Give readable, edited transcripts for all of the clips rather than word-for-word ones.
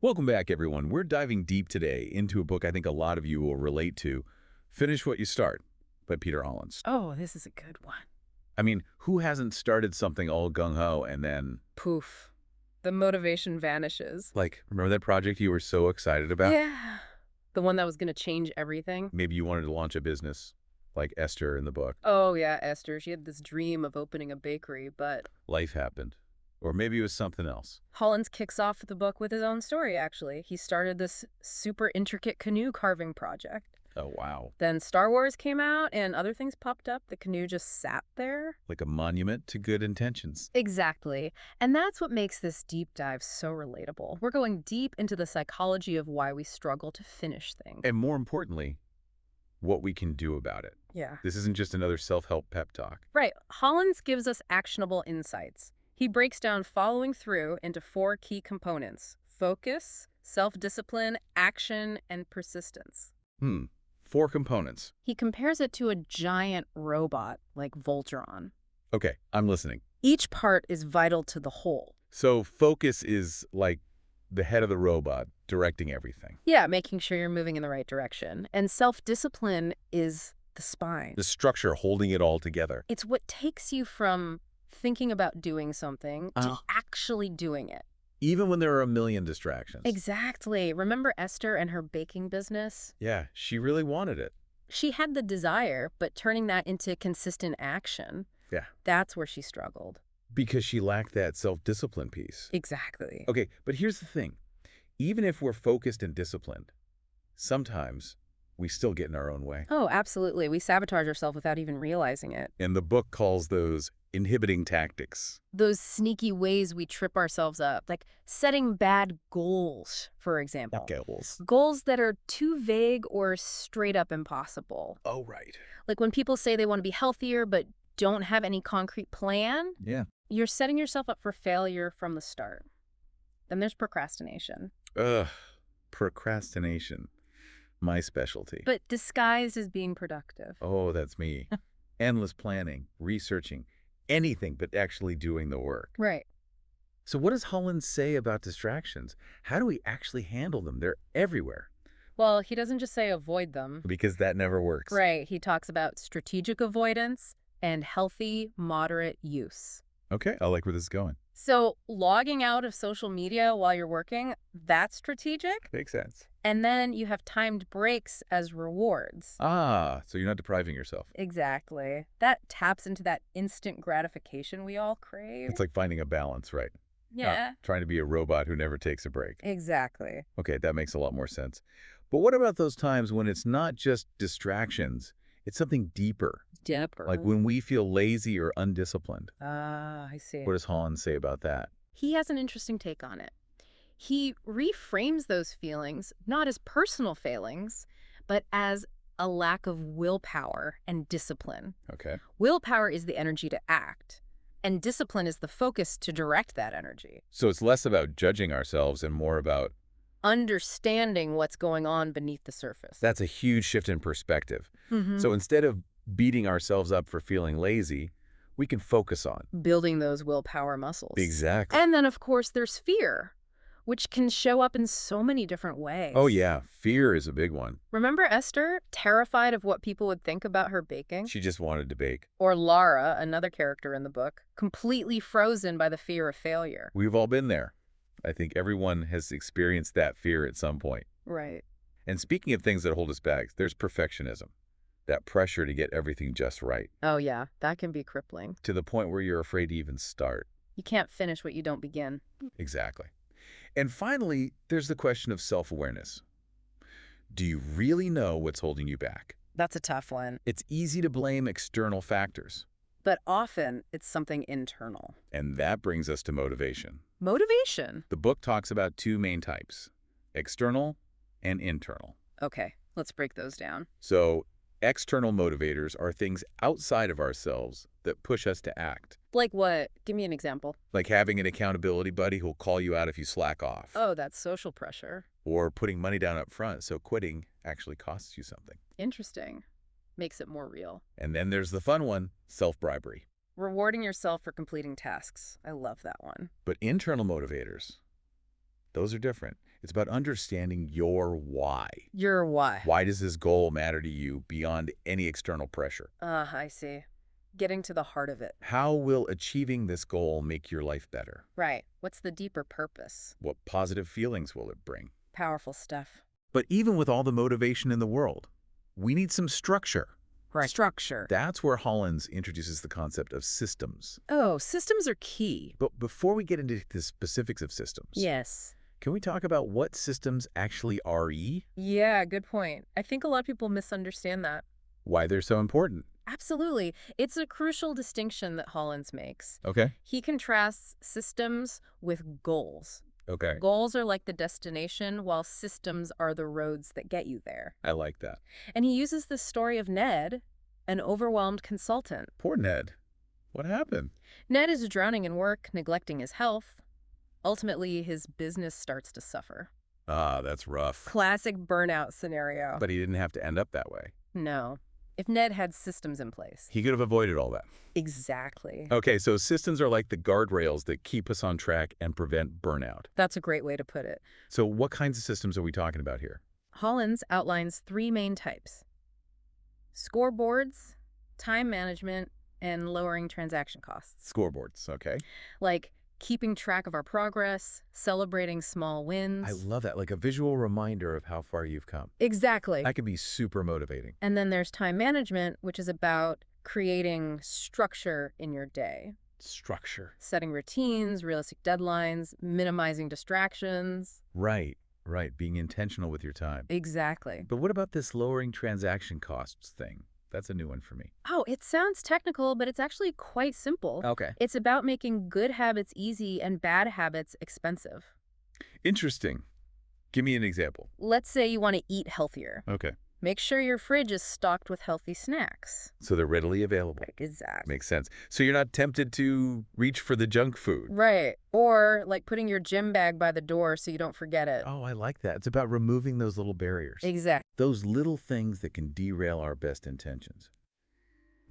Welcome back, everyone. We're diving deep today into a book I think a lot of you will relate to, Finish What You Start by Peter Hollins. Oh, this is a good one. I mean, who hasn't started something all gung-ho and then, Poof. The motivation vanishes. like, remember that project you were so excited about? Yeah. The one that was going to change everything. Maybe you wanted to launch a business, like Esther in the book. Oh, yeah, Esther. She had this dream of opening a bakery, but Life happened. Or maybe it was something else. Hollins kicks off the book with his own story, actually. He started this super intricate canoe carving project. Oh, wow. Then Star Wars came out and other things popped up. The canoe just sat there. Like a monument to good intentions. Exactly. And that's what makes this deep dive so relatable. We're going deep into the psychology of why we struggle to finish things. And more importantly, what we can do about it. Yeah. This isn't just another self-help pep talk. Right. Hollins gives us actionable insights. He breaks down following through into 4 key components: focus, self-discipline, action, and persistence. 4 components. He compares it to a giant robot like Voltron. Okay, I'm listening. Each part is vital to the whole. So focus is like the head of the robot directing everything. Yeah, making sure you're moving in the right direction. And self-discipline is the spine. The structure holding it all together. It's what takes you from thinking about doing something to actually doing it. Even when there are a million distractions. Exactly. Remember Esther and her baking business? Yeah, she really wanted it. She had the desire, but turning that into consistent action, Yeah. that's where she struggled. Because she lacked that self-discipline piece. Exactly. Okay, but here's the thing. Even if we're focused and disciplined, sometimes we still get in our own way. Oh, absolutely. We sabotage ourselves without even realizing it. And the book calls those inhibiting tactics. Those sneaky ways we trip ourselves up, like setting bad goals, for example. Goals. Goals that are too vague or straight up impossible. Oh, right. Like when people say they want to be healthier but don't have any concrete plan, Yeah. you're setting yourself up for failure from the start. Then there's procrastination. Ugh. Procrastination. My specialty. But disguised as being productive. Oh, that's me. Endless planning, researching, anything but actually doing the work. Right. So what does Hollins say about distractions? How do we actually handle them? They're everywhere. Well, he doesn't just say avoid them. Because that never works. Right. He talks about strategic avoidance and healthy, moderate use. Okay, I like where this is going. So logging out of social media while you're working, that's strategic. Makes sense. And then you have timed breaks as rewards. Ah, so you're not depriving yourself. Exactly. That taps into that instant gratification we all crave. It's like finding a balance, right? Yeah. Not trying to be a robot who never takes a break. Exactly. Okay, that makes a lot more sense. But what about those times when it's not just distractions, it's something deeper? Dipper. Like when we feel lazy or undisciplined. Ah, I see. What does Hollins say about that? He has an interesting take on it. He reframes those feelings not as personal failings, but as a lack of willpower and discipline. Okay. Willpower is the energy to act, and discipline is the focus to direct that energy. So it's less about judging ourselves and more about... Understanding what's going on beneath the surface. That's a huge shift in perspective. Mm-hmm. So instead of beating ourselves up for feeling lazy, we can focus on Building those willpower muscles. Exactly. And then, of course, there's fear, which can show up in so many different ways. Oh, yeah. Fear is a big one. Remember Esther, terrified of what people would think about her baking? She just wanted to bake. Or Lara, another character in the book, completely frozen by the fear of failure. We've all been there. I think everyone has experienced that fear at some point. Right. And speaking of things that hold us back, there's perfectionism. That pressure to get everything just right. Oh, yeah, that can be crippling. To the point where you're afraid to even start. You can't finish what you don't begin. Exactly. And finally, there's the question of self-awareness. Do you really know what's holding you back? That's a tough one. It's easy to blame external factors. But often, it's something internal. And that brings us to motivation. Motivation? The book talks about 2 main types, external and internal. Okay, let's break those down. So, external motivators are things outside of ourselves that push us to act. Like what? Give me an example. Like having an accountability buddy who'll call you out if you slack off. Oh, that's social pressure. Or putting money down up front, so quitting actually costs you something. Interesting. Makes it more real. And then there's the fun one, self-bribery. Rewarding yourself for completing tasks. I love that one. But internal motivators, those are different. It's about understanding your why. Your why. Why does this goal matter to you beyond any external pressure? I see. Getting to the heart of it. How will achieving this goal make your life better? Right. What's the deeper purpose? What positive feelings will it bring? Powerful stuff. But even with all the motivation in the world, we need some structure. Right. Structure. That's where Hollins introduces the concept of systems. Oh, systems are key. But before we get into the specifics of systems, Yes. can we talk about what systems actually are? Yeah, good point. I think a lot of people misunderstand that. Why they're so important? Absolutely. It's a crucial distinction that Hollins makes. Okay. He contrasts systems with goals. Okay. Goals are like the destination, while systems are the roads that get you there. I like that. And he uses the story of Ned, an overwhelmed consultant. Poor Ned. What happened? Ned is drowning in work, neglecting his health. Ultimately, his business starts to suffer. Ah, that's rough. Classic burnout scenario. But he didn't have to end up that way. No. If Ned had systems in place. He could have avoided all that. Exactly. Okay, so systems are like the guardrails that keep us on track and prevent burnout. That's a great way to put it. So what kinds of systems are we talking about here? Hollins outlines 3 main types: scoreboards, time management, and lowering transaction costs. Scoreboards, okay. Like keeping track of our progress, celebrating small wins. I love that, like a visual reminder of how far you've come. Exactly. That can be super motivating. And then there's time management, which is about creating structure in your day. Structure. Setting routines, realistic deadlines, minimizing distractions. Right. Being intentional with your time. Exactly. But what about this lowering transaction costs thing? That's a new one for me. Oh, it sounds technical, but it's actually quite simple. Okay. It's about making good habits easy and bad habits expensive. Interesting. Give me an example. Let's say you want to eat healthier. Okay. Make sure your fridge is stocked with healthy snacks. So they're readily available. Exactly. Makes sense. So you're not tempted to reach for the junk food. Right. Or like putting your gym bag by the door so you don't forget it. Oh, I like that. It's about removing those little barriers. Exactly. Those little things that can derail our best intentions.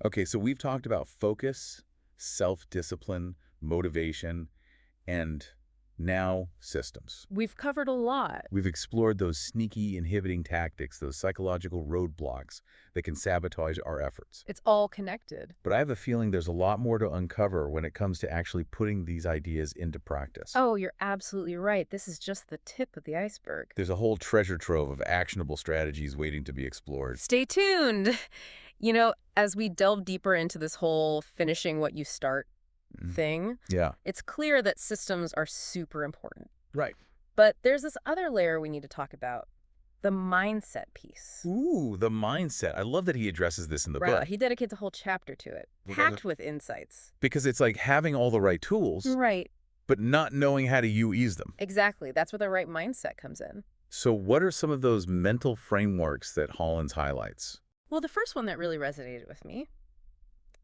Okay, so we've talked about focus, self-discipline, motivation, and now systems. We've covered a lot. We've explored those sneaky inhibiting tactics, those psychological roadblocks that can sabotage our efforts. It's all connected. But I have a feeling there's a lot more to uncover when it comes to actually putting these ideas into practice. Oh, you're absolutely right. This is just the tip of the iceberg. There's a whole treasure trove of actionable strategies waiting to be explored. Stay tuned. You know, as we delve deeper into this whole finishing what you start thing, Yeah. it's clear that systems are super important. Right. But there's this other layer we need to talk about, the mindset piece. Ooh, the mindset. I love that he addresses this in the Right. book. He dedicates a whole chapter to it, packed with insights. Because it's like having all the right tools, Right. but not knowing how to use them. Exactly. That's where the right mindset comes in. So what are some of those mental frameworks that Hollins highlights? Well, the first one that really resonated with me,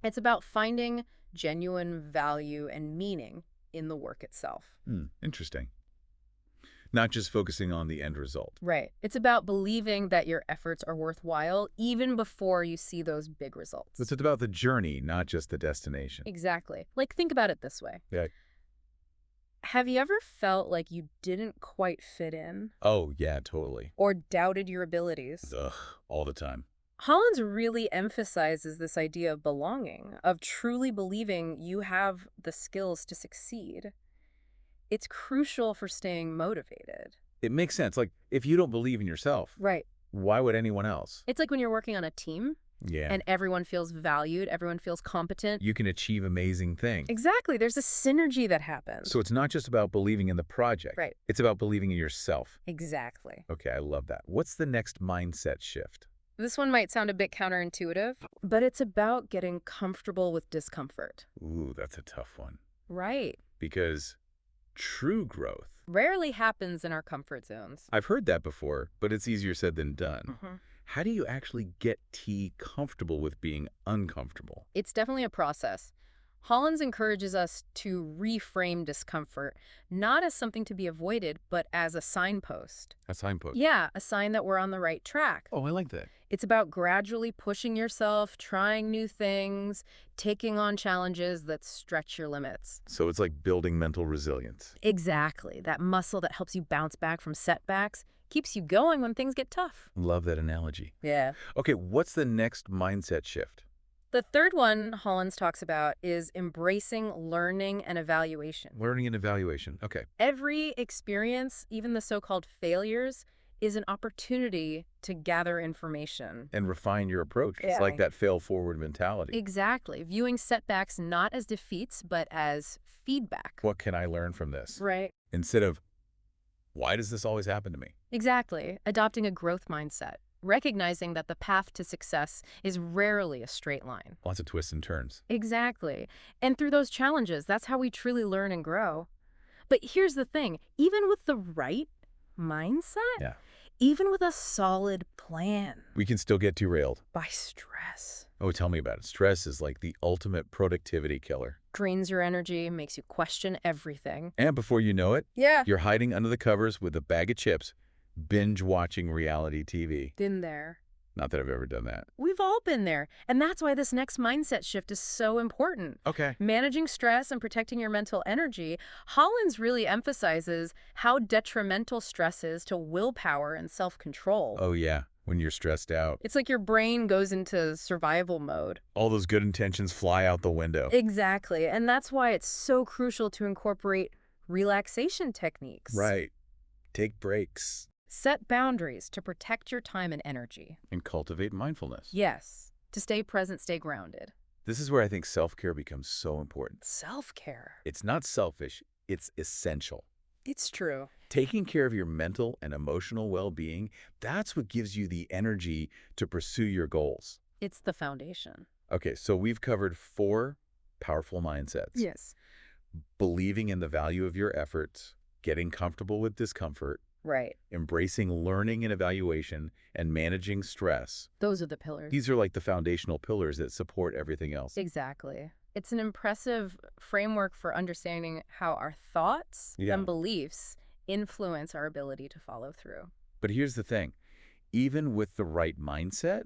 it's about finding genuine value and meaning in the work itself. Interesting. Not just focusing on the end result. Right. It's about believing that your efforts are worthwhile even before you see those big results. It's about the journey, not just the destination. Exactly. Like, think about it this way. Yeah. Have you ever felt like you didn't quite fit in? Oh, yeah, totally. Or doubted your abilities? Ugh, all the time. Hollins really emphasizes this idea of belonging, of truly believing you have the skills to succeed. It's crucial for staying motivated. It makes sense. Like, if you don't believe in yourself, Right. why would anyone else? It's like when you're working on a team Yeah. and everyone feels valued, everyone feels competent. You can achieve amazing things. Exactly. There's a synergy that happens. So it's not just about believing in the project. Right. It's about believing in yourself. Exactly. Okay, I love that. What's the next mindset shift? This one might sound a bit counterintuitive, but it's about getting comfortable with discomfort. Ooh, that's a tough one. Right. Because true growth. Rarely happens in our comfort zones. I've heard that before, but it's easier said than done. Mhm. How do you actually get T comfortable with being uncomfortable? It's definitely a process. Hollins encourages us to reframe discomfort, not as something to be avoided, but as a signpost. A signpost. Yeah, a sign that we're on the right track. Oh, I like that. It's about gradually pushing yourself, trying new things, taking on challenges that stretch your limits. So it's like building mental resilience. Exactly. That muscle that helps you bounce back from setbacks, keeps you going when things get tough. Love that analogy. Yeah. Okay, what's the next mindset shift? The third one Hollins talks about is embracing learning and evaluation. Learning and evaluation. Okay. Every experience, even the so-called failures, is an opportunity to gather information. And refine your approach. It's Yeah. like that fail-forward mentality. Exactly. Viewing setbacks not as defeats, but as feedback. What can I learn from this? Right. Instead of, why does this always happen to me? Exactly. Adopting a growth mindset. Recognizing that the path to success is rarely a straight line. Lots of twists and turns. Exactly. And through those challenges, that's how we truly learn and grow. But here's the thing. Even with the right mindset, Yeah. even with a solid plan, We can still get derailed. by stress, Oh, tell me about it. Stress is like the ultimate productivity killer. drains your energy, makes you question everything. And before you know it, Yeah. you're hiding under the covers with a bag of chips, binge-watching reality TV. Been there. Not that I've ever done that. We've all been there. And that's why this next mindset shift is so important. Okay. Managing stress and protecting your mental energy, Hollins really emphasizes how detrimental stress is to willpower and self-control. Oh, yeah. When you're stressed out, It's like your brain goes into survival mode. all those good intentions fly out the window. Exactly. And that's why it's so crucial to incorporate relaxation techniques. Right. Take breaks Set boundaries to protect your time and energy. and cultivate mindfulness. Yes. To stay present, stay grounded. This is where I think self-care becomes so important. Self-care. It's not selfish, it's essential. It's true. Taking care of your mental and emotional well-being, that's what gives you the energy to pursue your goals. It's the foundation. Okay, so we've covered 4 powerful mindsets. Yes. Believing in the value of your efforts, getting comfortable with discomfort, Right. embracing learning and evaluation, and managing stress. Those are the pillars. These are like the foundational pillars that support everything else. Exactly. It's an impressive framework for understanding how our thoughts Yeah. and beliefs influence our ability to follow through. But here's the thing. Even with the right mindset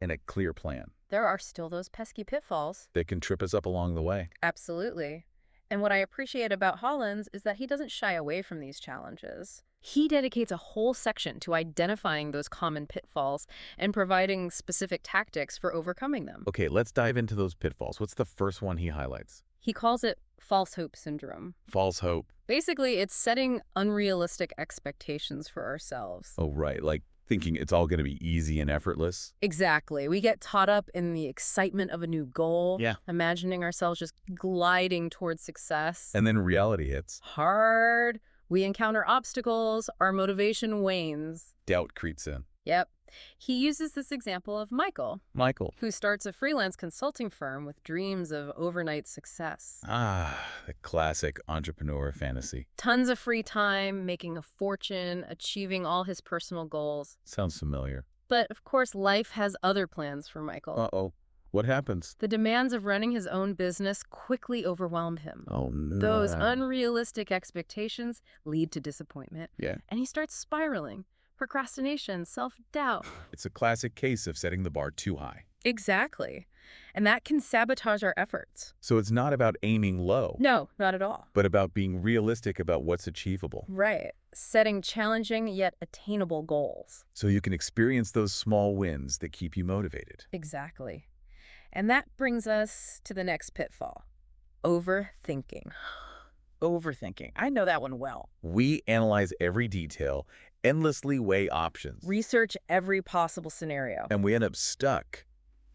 and a clear plan, There are still those pesky pitfalls. that can trip us up along the way. Absolutely. And what I appreciate about Hollins is that he doesn't shy away from these challenges. He dedicates a whole section to identifying those common pitfalls and providing specific tactics for overcoming them. Okay, let's dive into those pitfalls. What's the first one he highlights? He calls it false hope syndrome. False hope. Basically, it's setting unrealistic expectations for ourselves. Oh, right. Like thinking it's all going to be easy and effortless. Exactly. We get caught up in the excitement of a new goal, Yeah. imagining ourselves just gliding towards success. And then reality hits. Hard. We encounter obstacles, our motivation wanes. Doubt creeps in. Yep. He uses this example of Michael, Michael. who starts a freelance consulting firm with dreams of overnight success. Ah, the classic entrepreneur fantasy. Tons of free time, making a fortune, achieving all his personal goals. Sounds familiar. But of course, life has other plans for Michael. Uh-oh. What happens? The demands of running his own business quickly overwhelm him. Oh, no. Those unrealistic expectations lead to disappointment. Yeah. And he starts spiraling. Procrastination, self-doubt. It's a classic case of setting the bar too high. Exactly. And that can sabotage our efforts. So it's not about aiming low, No, not at all. but about being realistic about what's achievable. Right. Setting challenging yet attainable goals. So you can experience those small wins that keep you motivated. Exactly. And that brings us to the next pitfall. Overthinking. Overthinking. I know that one well. We analyze every detail, endlessly weigh options, Research every possible scenario. and we end up stuck.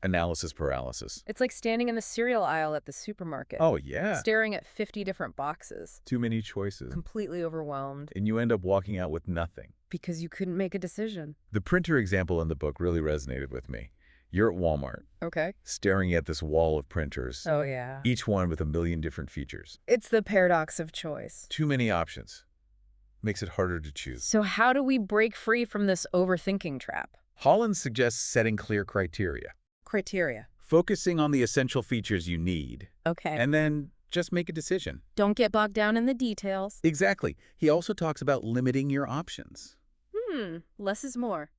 Analysis paralysis. It's like standing in the cereal aisle at the supermarket. Oh, yeah. Staring at 50 different boxes. Too many choices. Completely overwhelmed And you end up walking out with nothing. because you couldn't make a decision. The printer example in the book really resonated with me. You're at Walmart, Okay. staring at this wall of printers, Oh, yeah. each one with a million different features. It's the paradox of choice. Too many options. Makes it harder to choose. So how do we break free from this overthinking trap? Hollins suggests setting clear criteria. Criteria. Focusing on the essential features you need Okay. And then just make a decision. Don't get bogged down in the details. Exactly. He also talks about limiting your options. Less is more.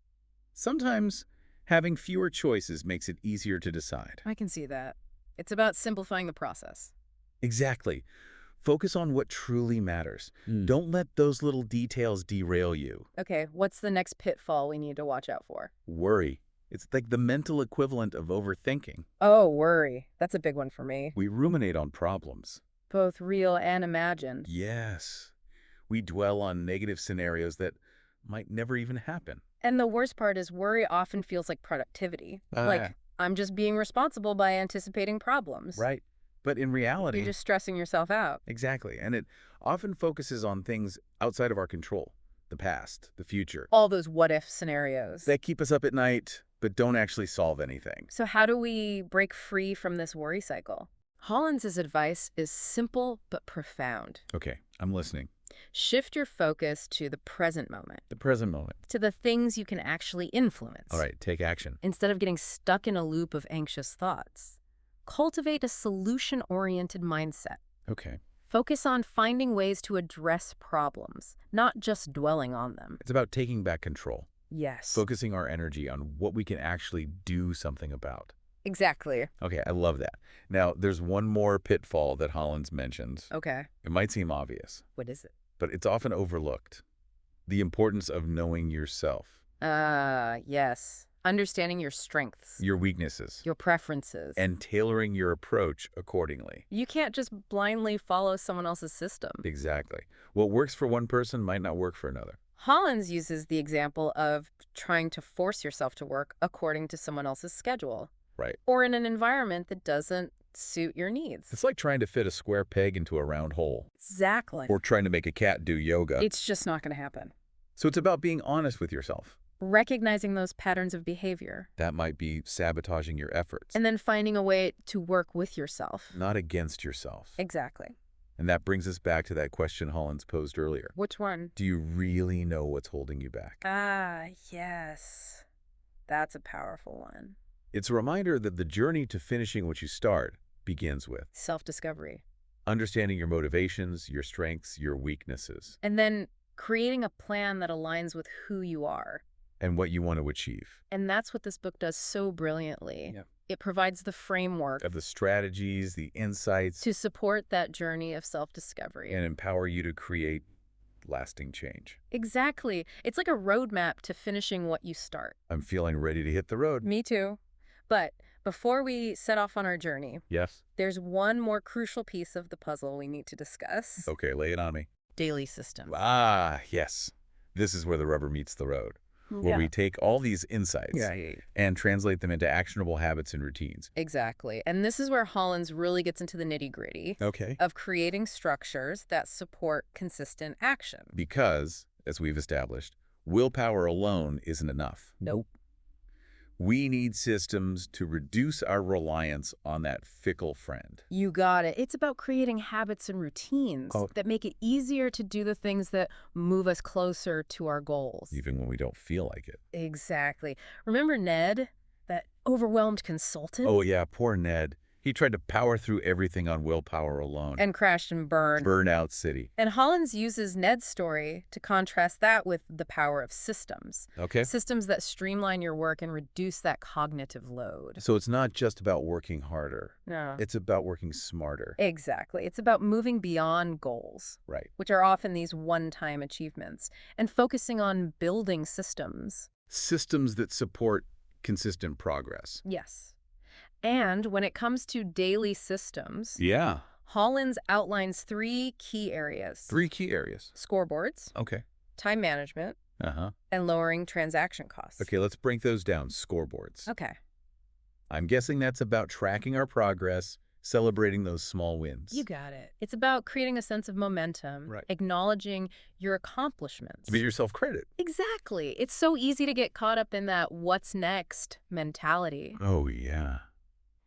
Sometimes having fewer choices makes it easier to decide. I can see that. It's about simplifying the process. Exactly. Focus on what truly matters. Don't let those little details derail you. Okay, what's the next pitfall we need to watch out for? Worry. It's like the mental equivalent of overthinking. Oh, worry. That's a big one for me. We ruminate on problems. Both real and imagined. Yes. We dwell on negative scenarios that might never even happen. And the worst part is worry often feels like productivity. Like, I'm just being responsible by anticipating problems. Right. But in reality... You're just stressing yourself out. Exactly. And it often focuses on things outside of our control. The past, the future. All those what-if scenarios. That keep us up at night, but don't actually solve anything. So how do we break free from this worry cycle? Hollins' advice is simple but profound. Okay, I'm listening. Shift your focus to the present moment, The present moment. to the things you can actually influence. All right, take action. Instead of getting stuck in a loop of anxious thoughts. Cultivate a solution-oriented mindset. Okay. Focus on finding ways to address problems, not just dwelling on them. It's about taking back control. Yes. Focusing our energy on what we can actually do something about. Exactly. Okay, I love that. Now, there's one more pitfall that Hollins mentions. Okay. It might seem obvious, What is it? but it's often overlooked. The importance of knowing yourself, Yes. Understanding your strengths, your weaknesses, your preferences. and tailoring your approach accordingly. You can't just blindly follow someone else's system. Exactly. What works for one person might not work for another. Hollins uses the example of trying to force yourself to work according to someone else's schedule. Right. Or in an environment that doesn't suit your needs. It's like trying to fit a square peg into a round hole, Exactly. or trying to make a cat do yoga. It's just not going to happen. So it's about being honest with yourself. Recognizing those patterns of behavior. That might be sabotaging your efforts, And then finding a way to work with yourself. not against yourself. Exactly. And that brings us back to that question Hollins posed earlier. Which one? Do you really know what's holding you back? Yes. That's a powerful one. It's a reminder that the journey to finishing what you start begins with Self-discovery. understanding your motivations, your strengths, your weaknesses, And then creating a plan that aligns with who you are. and what you want to achieve. And that's what this book does so brilliantly. Yeah. It provides the framework Of the strategies, the insights, to support that journey of self-discovery. and empower you to create lasting change. Exactly. It's like a roadmap to finishing what you start. I'm feeling ready to hit the road. Me too. But before we set off on our journey, Yes? there's one more crucial piece of the puzzle we need to discuss. Okay, lay it on me. Daily systems. Ah, yes. This is where the rubber meets the road, where we take all these insights and translate them into actionable habits and routines. Exactly. And this is where Hollins really gets into the nitty-gritty Okay. of creating structures that support consistent action. Because, as we've established, willpower alone isn't enough. Nope. We need systems to reduce our reliance on that fickle friend. You got it. It's about creating habits and routines that make it easier to do the things that move us closer to our goals. Even when we don't feel like it. Exactly. Remember Ned, that overwhelmed consultant? Oh yeah, poor Ned. He tried to power through everything on willpower alone. And crashed and burned. Burnout City. And Hollins uses Ned's story to contrast that with the power of systems. Okay. Systems that streamline your work and reduce that cognitive load. So it's not just about working harder. No. It's about working smarter. Exactly. It's about moving beyond goals, Right. which are often these one-time achievements, and focusing on building systems. Systems that support consistent progress. Yes. And when it comes to daily systems, Yeah. Hollins outlines 3 key areas. 3 key areas. Scoreboards, Okay. time management, Uh-huh. and lowering transaction costs. Okay, let's break those down. Scoreboards. Okay. I'm guessing that's about tracking our progress, celebrating those small wins. You got it. It's about creating a sense of momentum, Right. acknowledging your accomplishments. Give yourself credit. Exactly. It's so easy to get caught up in that what's next mentality Oh, yeah.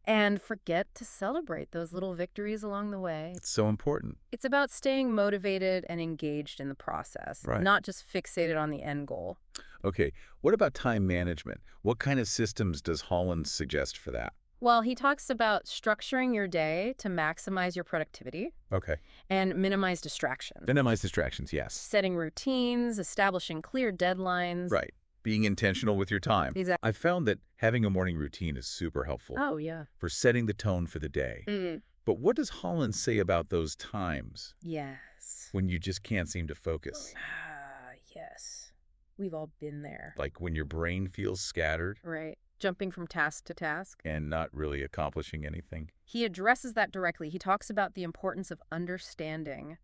and forget to celebrate those little victories along the way. It's so important. It's about staying motivated and engaged in the process, Right. not just fixated on the end goal. Okay, what about time management? What kind of systems does Hollins suggest for that? Well, he talks about structuring your day to maximize your productivity Okay. and minimize distraction. Minimize distractions, yes. Setting routines, establishing clear deadlines. Right. Being intentional with your time. Exactly. I've found that having a morning routine is super helpful Oh, yeah. for setting the tone for the day. But what does Hollins say about those times Yes. when you just can't seem to focus? Yes. We've all been there. Like when your brain feels scattered Right. Jumping from task to task. and not really accomplishing anything? He addresses that directly. He talks about the importance of understanding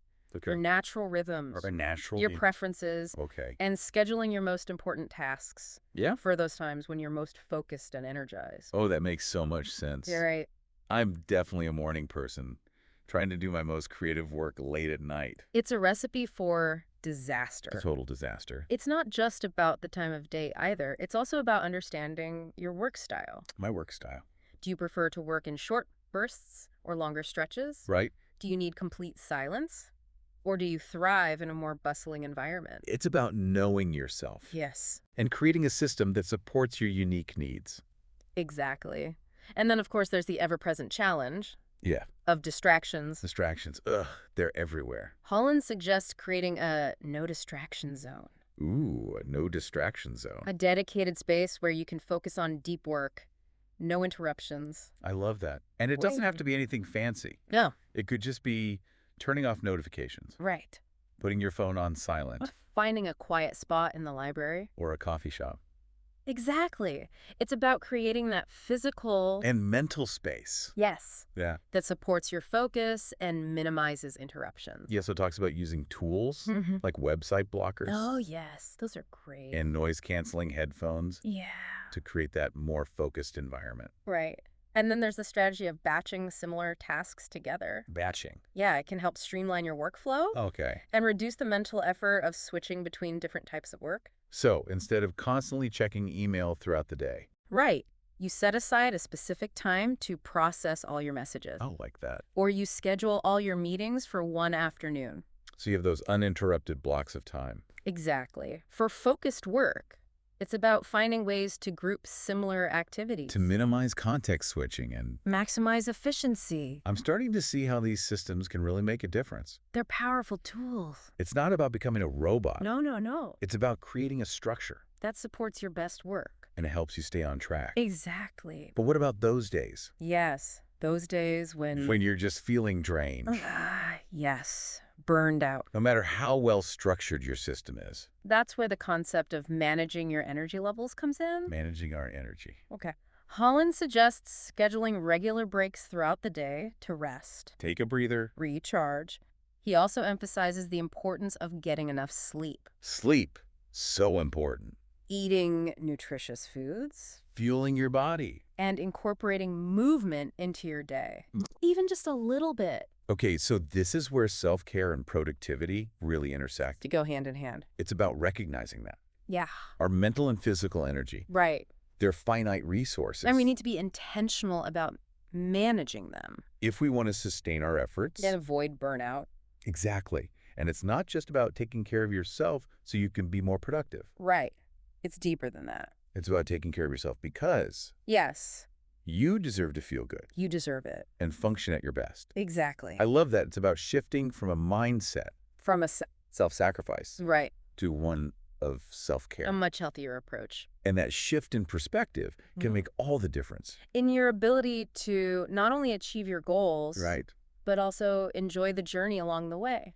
your natural rhythms, Or a natural... your preferences, Okay. and scheduling your most important tasks Yeah? for those times when you're most focused and energized. Oh, that makes so much sense. You're right. I'm definitely a morning person, trying to do my most creative work late at night. It's a recipe for disaster. Total disaster. It's not just about the time of day either. It's also about understanding your work style. My work style. Do you prefer to work in short bursts or longer stretches? Right? Do you need complete silence? Or do you thrive in a more bustling environment? It's about knowing yourself Yes, and creating a system that supports your unique needs. exactly. And then, of course, there's the ever-present challenge Yeah. of distractions. Distractions. Ugh, they're everywhere. Hollins suggests creating a no distraction zone, Ooh, a no distraction zone. a dedicated space where you can focus on deep work, no interruptions. I love that. And it doesn't have to be anything fancy. No, It could just be turning off notifications, right. putting your phone on silent, Finding a quiet spot in the library. or a coffee shop. Exactly. It's about creating that physical... And mental space. Yes. Yeah. That supports your focus and minimizes interruptions. He also talks about using tools Mhm. like website blockers Oh, yes. Those are great. and noise-canceling headphones Yeah. to create that more focused environment. Right. And then there's the strategy of batching similar tasks together. Batching. Yeah, it can help streamline your workflow Okay. and reduce the mental effort of switching between different types of work. So instead of constantly checking email throughout the day. Right. You set aside a specific time to process all your messages. Oh, like that. Or you schedule all your meetings for one afternoon. So you have those uninterrupted blocks of time. Exactly. For focused work, it's about finding ways to group similar activities. To minimize context switching, and maximize efficiency. I'm starting to see how these systems can really make a difference. They're powerful tools. It's not about becoming a robot. No. It's about creating a structure, That supports your best work. and it helps you stay on track. Exactly. But what about those days Yes. Those days when you're just feeling drained? yes. Burned out. No matter how well structured your system is, That's where the concept of managing your energy levels comes in. managing our energy. Okay. Holland suggests scheduling regular breaks throughout the day to rest, Take a breather. recharge. He also emphasizes the importance of getting enough sleep, Sleep. So important. eating nutritious foods, Fueling your body. and incorporating movement into your day, even just a little bit, Okay, so this is where self-care and productivity really intersect. to go hand in hand. It's about recognizing that. Yeah, Our mental and physical energy, right. they're finite resources. And we need to be intentional about managing them if we want to sustain our efforts. and avoid burnout. Exactly. And it's not just about taking care of yourself so you can be more productive. Right. It's deeper than that. It's about taking care of yourself because Yes, you deserve to feel good you deserve it. and function at your best. Exactly. I love that. It's about shifting from a mindset, From a... self-sacrifice, Right. to one of self-care. A much healthier approach. And that shift in perspective can Mhm. make all the difference. In your ability to not only achieve your goals, Right. but also enjoy the journey along the way.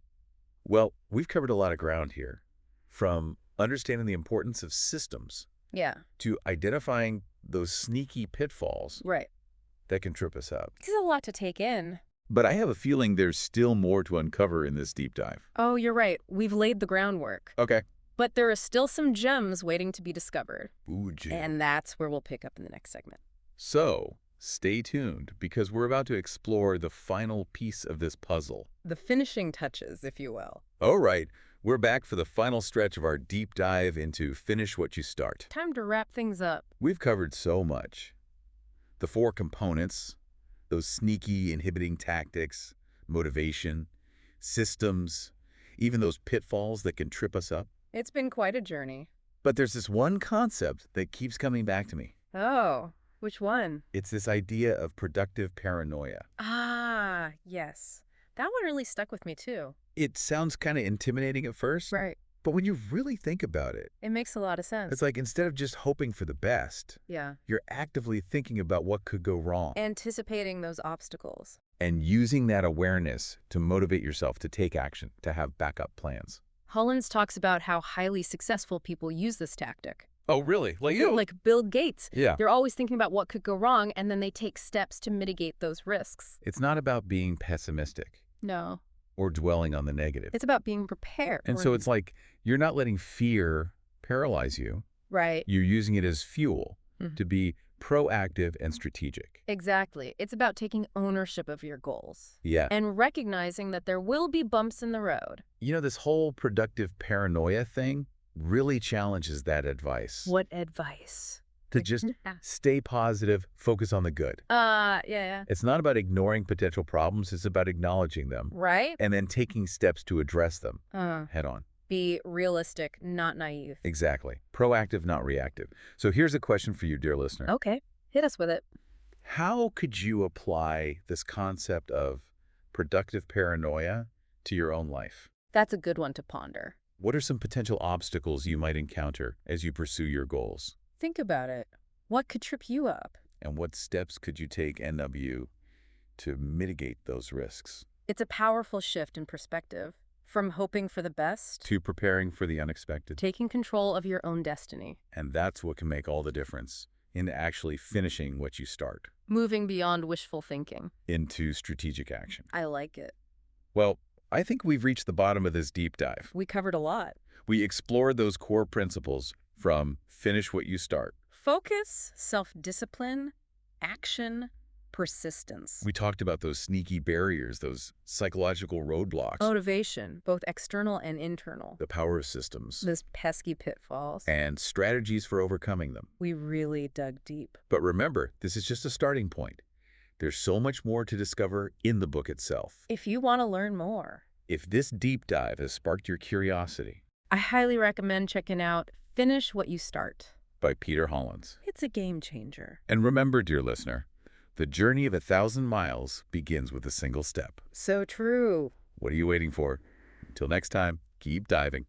Well, we've covered a lot of ground here, from understanding the importance of systems Yeah, to identifying those sneaky pitfalls right. that can trip us up. This is a lot to take in. But I have a feeling there's still more to uncover in this deep dive. Oh, you're right. We've laid the groundwork. Okay. But there are still some gems waiting to be discovered. Ooh, gee. And that's where we'll pick up in the next segment. So, stay tuned, because we're about to explore the final piece of this puzzle. The finishing touches, if you will. All right, we're back for the final stretch of our deep dive into Finish What You Start. Time to wrap things up. We've covered so much. The 4 components, those sneaky inhibiting tactics, motivation, systems, even those pitfalls that can trip us up. It's been quite a journey. But there's this one concept that keeps coming back to me. Oh, Which one? It's this idea of productive paranoia. Ah, yes. That one really stuck with me too. It sounds kind of intimidating at first, Right. but when you really think about it, It makes a lot of sense. it's like instead of just hoping for the best, Yeah. you're actively thinking about what could go wrong Anticipating those obstacles. and using that awareness to motivate yourself to take action, to have backup plans. Hollins talks about how highly successful people use this tactic. Oh, really? Like Yeah, like Bill Gates. Yeah. They're always thinking about what could go wrong, and then they take steps to mitigate those risks. It's not about being pessimistic No. or dwelling on the negative. It's about being prepared. And so it's like you're not letting fear paralyze you. Right. You're using it as fuel Mhm. to be proactive and strategic. Exactly. It's about taking ownership of your goals. Yeah. And recognizing that there will be bumps in the road. You know, this whole productive paranoia thing really challenges that advice. What advice? To just stay positive, focus on the good. Yeah. It's not about ignoring potential problems, it's about acknowledging them Right? and then taking steps to address them head on. Be realistic, not naive. Exactly. Proactive, not reactive. So here's a question for you, dear listener. Okay. Hit us with it. How could you apply this concept of productive paranoia to your own life? That's a good one to ponder. What are some potential obstacles you might encounter as you pursue your goals? Think about it. What could trip you up? And what steps could you take, NW, to mitigate those risks? It's a powerful shift in perspective. From hoping for the best To preparing for the unexpected. taking control of your own destiny. And that's what can make all the difference in actually finishing what you start Moving beyond wishful thinking. into strategic action. I like it. Well, I think we've reached the bottom of this deep dive. We covered a lot. We explored those core principles from finish what you start. Focus, self-discipline, action, persistence. We talked about those sneaky barriers, those psychological roadblocks, Motivation, both external and internal. the power of systems, Those pesky pitfalls. and strategies for overcoming them. We really dug deep. But remember, this is just a starting point. There's so much more to discover in the book itself. If you want to learn more, If this deep dive has sparked your curiosity, I highly recommend checking out Finish What You Start. by Peter Hollins. It's a game changer. And remember, dear listener, the journey of 1,000 miles begins with a single step. So true. What are you waiting for? Until next time, keep diving.